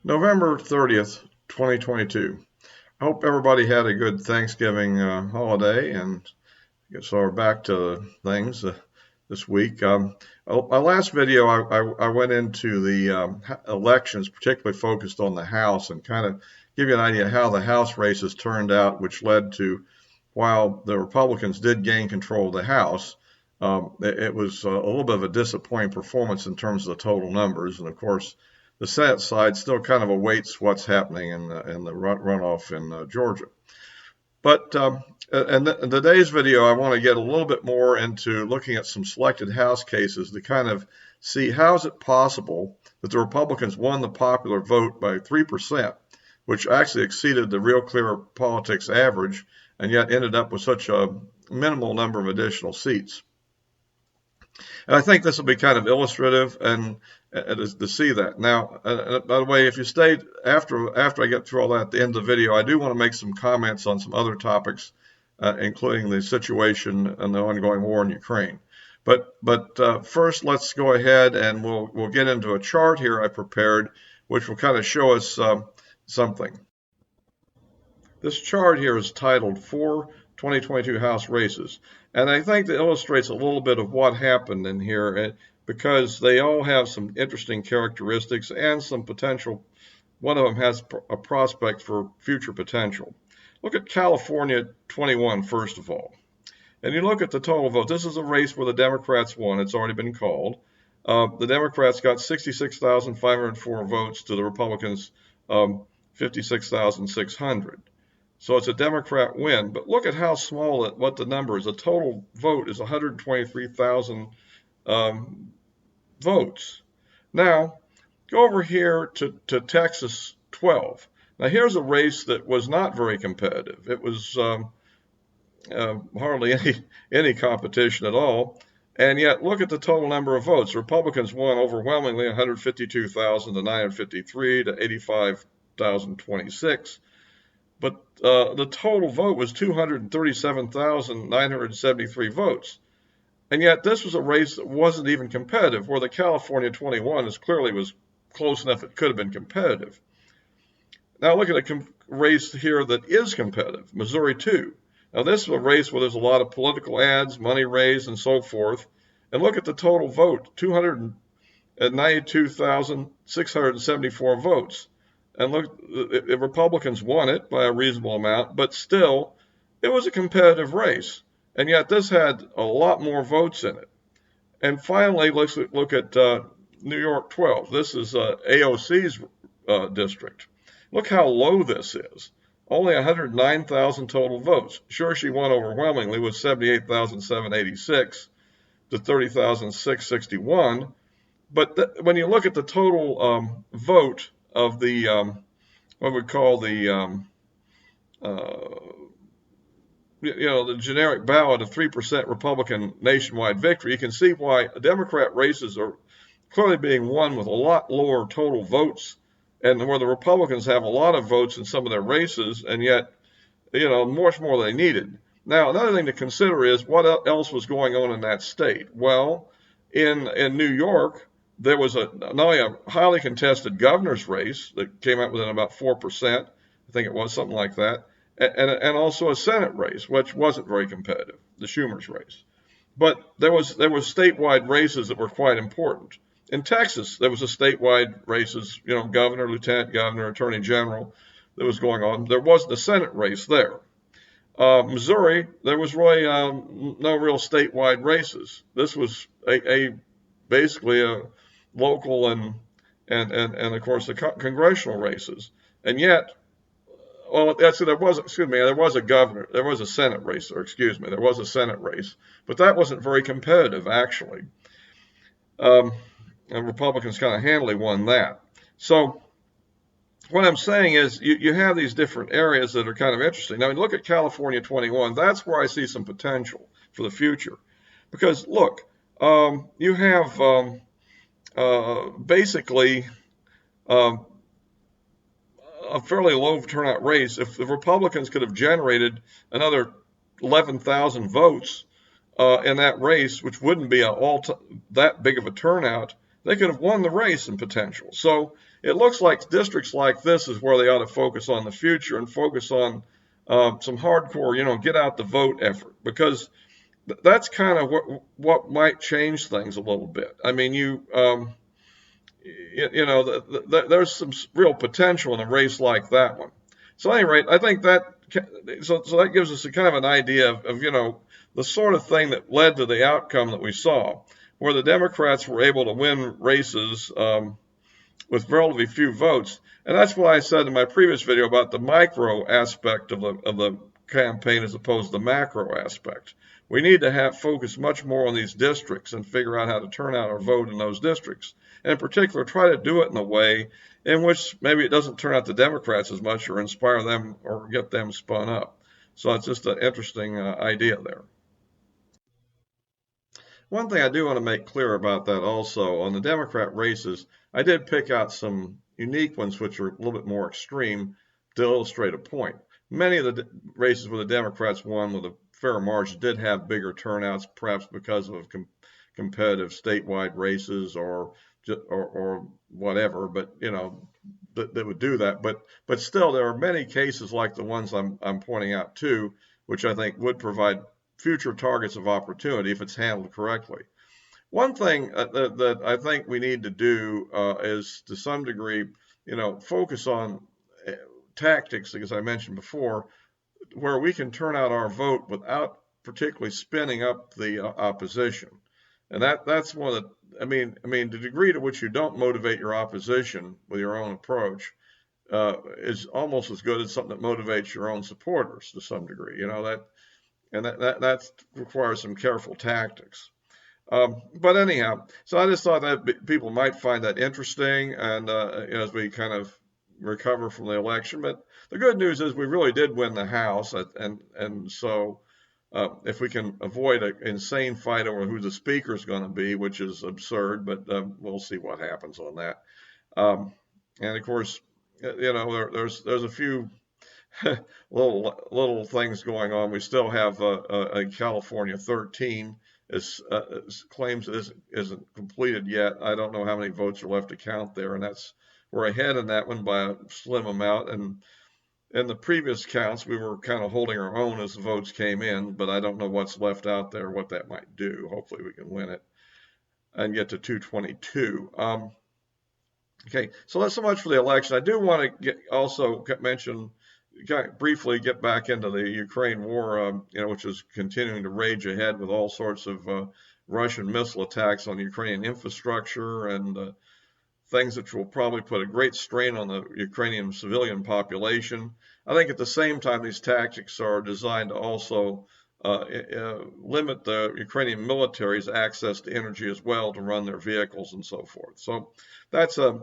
November 30th, 2022. I hope everybody had a good Thanksgiving holiday, and so we're back to things this week. My last video, I went into the elections, particularly focused on the House, and kind of give you an idea how the House races turned out, which led to, while the Republicans did gain control of the House, it was a little bit of a disappointing performance in terms of the total numbers. And of course, the Senate side still kind of awaits what's happening in the runoff in Georgia. But in today's video, I want to get a little bit more into looking at some selected House cases to kind of see how is it possible that the Republicans won the popular vote by 3%, which actually exceeded the Real Clear Politics average, and yet ended up with such a minimal number of additional seats. And I think this will be kind of illustrative and to see that. Now, by the way, if you stayed after I get through all that at the end of the video, I do want to make some comments on some other topics, including the situation and the ongoing war in Ukraine. But first, let's go ahead and we'll get into a chart here I prepared, which will kind of show us something. This chart here is titled 4 2022 House Races, and I think that illustrates a little bit of what happened in here because they all have some interesting characteristics and some potential. One of them has a prospect for future potential. Look at California 21 first of all, and you look at the total vote. This is a race where the Democrats won. It's already been called. The Democrats got 66,504 votes to the Republicans 56,600. So it's a Democrat win, but look at how small what the number is. The total vote is 123,000 votes. Now, go over here to Texas 12. Now, here's a race that was not very competitive. It was hardly any competition at all. And yet, look at the total number of votes. Republicans won overwhelmingly 152,000 to 953 to 85,026. But the total vote was 237,973 votes. And yet this was a race that wasn't even competitive, where the California 21 clearly was close enough it could have been competitive. Now look at a race here that is competitive, Missouri 2. Now this is a race where there's a lot of political ads, money raised, and so forth. And look at the total vote, 292,674 votes. And look, the Republicans won it by a reasonable amount, but still, it was a competitive race. And yet this had a lot more votes in it. And finally, let's look at New York 12. This is AOC's district. Look how low this is. Only 109,000 total votes. Sure, she won overwhelmingly with 78,786 to 30,661. But when you look at the total vote of the what we call the the generic ballot of 3% Republican nationwide victory, you can see why Democrat races are clearly being won with a lot lower total votes, and where the Republicans have a lot of votes in some of their races, and yet much more than they needed. Now, another thing to consider is what else was going on in that state. Well, in New York, there was not only a highly contested governor's race that came out within about 4%, I think it was something like that, and also a Senate race, which wasn't very competitive, the Schumer's race. But there was statewide races that were quite important. In Texas, there was a statewide races, governor, lieutenant governor, attorney general that was going on. There wasn't a Senate race there. Missouri, there was really no real statewide races. This was basically a local and of course the congressional races. And yet, there was a Senate race, there was a Senate race, but that wasn't very competitive actually. And Republicans kind of handily won that. So what I'm saying is you have these different areas that are kind of interesting. Now, look at California 21. That's where I see some potential for the future. Because, look, you have basically a fairly low turnout race. If the Republicans could have generated another 11,000 votes in that race, which wouldn't be that big of a turnout, they could have won the race in potential. So it looks like districts like this is where they ought to focus on the future and focus on some hardcore, get out the vote effort, because that's kind of what might change things a little bit. I mean, there's some real potential in a race like that one. So at any rate, I think so that gives us a kind of an idea of the sort of thing that led to the outcome that we saw, where the Democrats were able to win races with relatively few votes. And that's what I said in my previous video about the micro aspect of the campaign as opposed to the macro aspect. We need to focus much more on these districts and figure out how to turn out our vote in those districts. And in particular, try to do it in a way in which maybe it doesn't turn out the Democrats as much or inspire them or get them spun up. So it's just an interesting idea there. One thing I do want to make clear about that also, on the Democrat races, I did pick out some unique ones which are a little bit more extreme to illustrate a point. Many of the races where the Democrats won with a fair margin did have bigger turnouts, perhaps because of competitive statewide races or whatever, but they would do that. But still, there are many cases like the ones I'm pointing out too, which I think would provide future targets of opportunity if it's handled correctly. One thing that I think we need to do is, to some degree, focus on tactics, as I mentioned before, where we can turn out our vote without particularly spinning up the opposition. And that's one of the, I mean, the degree to which you don't motivate your opposition with your own approach is almost as good as something that motivates your own supporters to some degree. That requires some careful tactics. But anyhow, so I just thought that people might find that interesting, and as we kind of recover from the election. But the good news is we really did win the House, and so if we can avoid an insane fight over who the speaker is going to be, which is absurd, but we'll see what happens on that. And of course, there's a few little things going on. We still have a California 13 claims it isn't completed yet. I don't know how many votes are left to count there, and we're ahead in that one by a slim amount. And in the previous counts, we were kind of holding our own as the votes came in, but I don't know what's left out there, what that might do. Hopefully we can win it and get to 222. Okay, so that's so much for the election. I do want to also mention, briefly get back into the Ukraine war, which is continuing to rage ahead with all sorts of Russian missile attacks on Ukrainian infrastructure and things which will probably put a great strain on the Ukrainian civilian population. I think at the same time, these tactics are designed to also limit the Ukrainian military's access to energy as well to run their vehicles and so forth. So that's an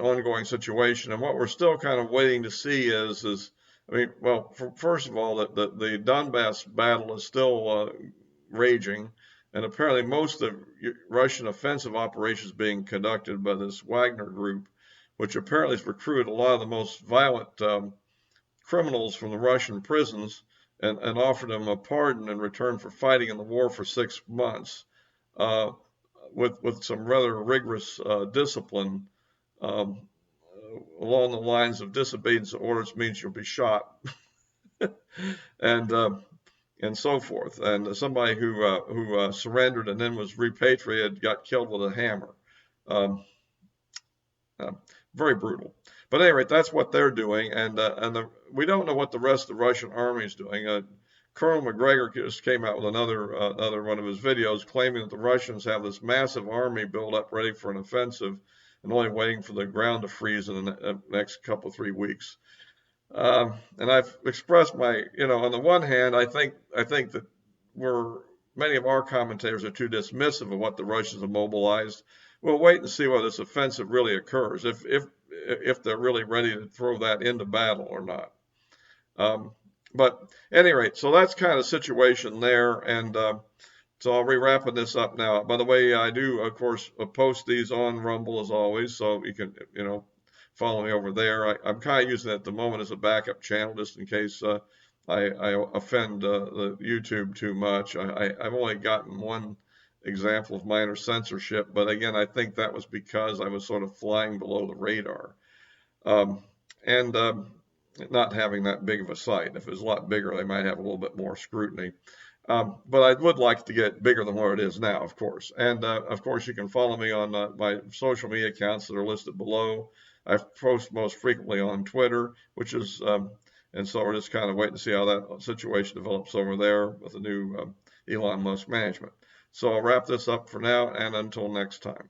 ongoing situation. And what we're still kind of waiting to see is first of all, the Donbass battle is still raging. And apparently most of the Russian offensive operations being conducted by this Wagner group, which apparently has recruited a lot of the most violent criminals from the Russian prisons and offered them a pardon in return for fighting in the war for 6 months with some rather rigorous discipline along the lines of disobedience of orders means you'll be shot. And so forth. And somebody who surrendered and then was repatriated got killed with a hammer. Very brutal. But anyway, that's what they're doing, and we don't know what the rest of the Russian army is doing. Colonel McGregor just came out with another one of his videos claiming that the Russians have this massive army built up ready for an offensive and only waiting for the ground to freeze in the next couple 3 weeks. And I've expressed on the one hand, I think that many of our commentators are too dismissive of what the Russians have mobilized. We'll wait and see whether this offensive really occurs, if they're really ready to throw that into battle or not. But at any rate, so that's kind of the situation there, and so I'll be wrapping this up now. By the way, I do, of course, post these on Rumble as always, so you can, follow me over there. I'm kind of using it at the moment as a backup channel just in case I offend the YouTube too much. I've only gotten one example of minor censorship, but again, I think that was because I was sort of flying below the radar. Um, and not having that big of a site. If it was a lot bigger, they might have a little bit more scrutiny. But I would like to get bigger than what it is now, of course. And of course, you can follow me on my social media accounts that are listed below. I post most frequently on Twitter, and so we're just kind of waiting to see how that situation develops over there with the new Elon Musk management. So I'll wrap this up for now, and until next time.